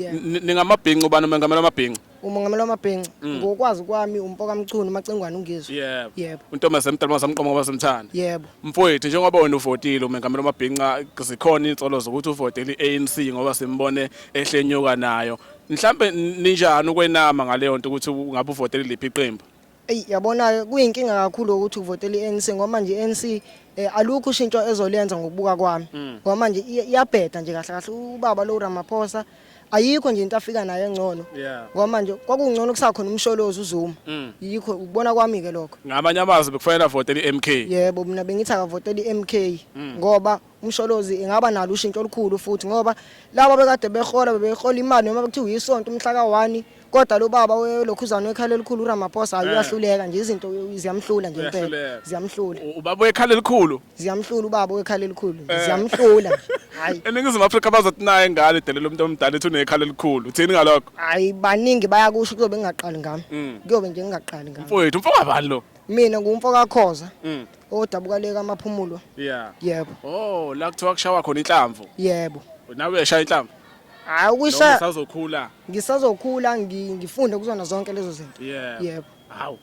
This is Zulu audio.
Yeah. Ningamabhinqa ubani umengameli wamabhinqa? Umongameli wamabhenca ngokwazi kwami umpoka Mchunu Macengwane ungizwe. Yebo. Yebo. Untombi semdala masamqoma basemthanda. Yebo. Mfowethu njengoba wena uvotile umengameli wamabhinqa zikhona inzolo zokuthi uvotele iANC ngoba simbone ehlenyuka nayo. Mhlambe ninjani ukwenama ngaleyo nto ukuthi ungabe uvotele liphi iqembu? Yabona kuyinkinga kakhulu ukuthi uvotele iANC ngoba nje iANC alukho ushintsho ezolenza ngokubuka kwami. Ngoba manje iyabheda nje kahle kahle ubaba lo Ramaphosa ayikho nje into afika nayo engcono. Ngoba manje kwakungcono kusakhona umsholozi uZuma. Yikho ukubona kwami ke lokho. Ngamanye amazwi bekufanele avotele iMK. Yebo mina bengithi akavotele iMK ngoba umsholozi ingaba nalo ushintsho olukhulu futhi ngoba laba bekade bebehola imali noma bekuthiwa uyisonto umhla ka1 kodwa lo baba welokhuzana wekhala elikhulu uRamaphosa ayahluleka nje izinto ziyamhlula nje impela ziyamhlula. Ubaba wekhala elikhulu? Ziyamhlula ubaba wekhala elikhulu ziyamhlula. Hayi eNingizimu Afrika bazothi naye ingane edelela umuntu omdala ethi unekhala elikhulu uthini ngalokho? Hayi baningi bayakusho kuzobe ngingaqali ngami kuyobe nje ngingaqali ngami. Mfowethu umfoka bani lo? Mina ngumfoka Khoza odabuka leka amaphumulo. Yebo. Oh la kuthiwa kushawa khona inhlamvu? Yebo. Nawe uyashaya inhlamvu? Hayi ukusha Ngisazokhula ngifunde kuzona zonke lezo zinto. Yebo. Yebo. Hawu.